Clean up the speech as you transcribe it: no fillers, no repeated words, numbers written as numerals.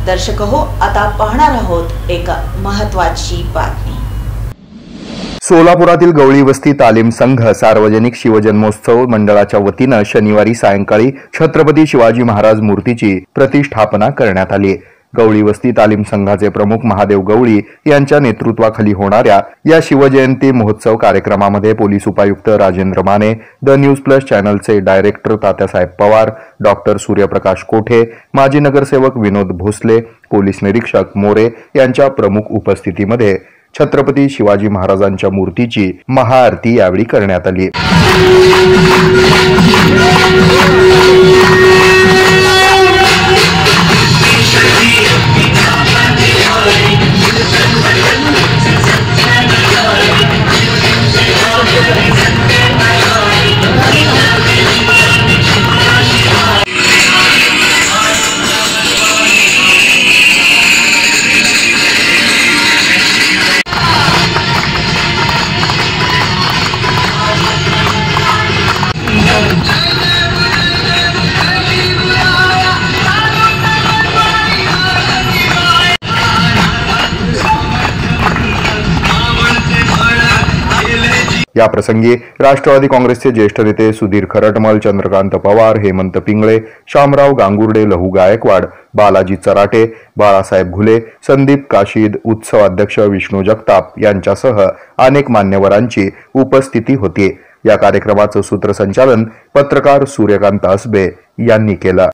दर्शक हो, आता पाहणार आहोत एक महत्त्वाची बातमी। सोलापुरातील गवळी वस्ती तालीम संघ सार्वजनिक शिवजन्मोत्सव मंडळाच्या वतीनं शनिवारी सायंकाळी छत्रपती शिवाजी महाराज मूर्तीची प्रतिष्ठापना करण्यात आली। गवळी वस्ती तालीम संघाचे प्रमुख महादेव गवळी यांच्या नेतृत्वाखाली होणाऱ्या या शिवजयंती महोत्सव कार्यक्रमामध्ये पोलीस उपायुक्त Rajendra Mane, the news plus चॅनलचे डायरेक्टर तात्यासाहेब पवार, डॉक्टर सूर्यप्रकाश कोठे, माजी नगरसेवक विनोद भोसले, पोलीस निरीक्षक मोरे यांच्या प्रमुख उपस्थितीमध्ये छत्रपती शिवाजी महाराजांच्या मूर्तीची महाआरती यावेळी करण्यात आली। या प्रसंगी राष्ट्रवादी काँग्रेसचे ज्येष्ठ नेते सुधीर खरटमल, चंद्रकांत पवार, हेमंत पिंगळे, शामराव गांगुर्डे, लहू गायकवाड, बालाजी चराटे, बाळासाहेब घुले, संदीप काशीद, उत्सव अध्यक्ष विष्णू जगताप यांच्यासह अनेक मान्यवरांची उपस्थिती होती। या कार्यक्रमाचं सूत्रसंचालन पत्रकार सूर्यकांत असबे यांनी केलं।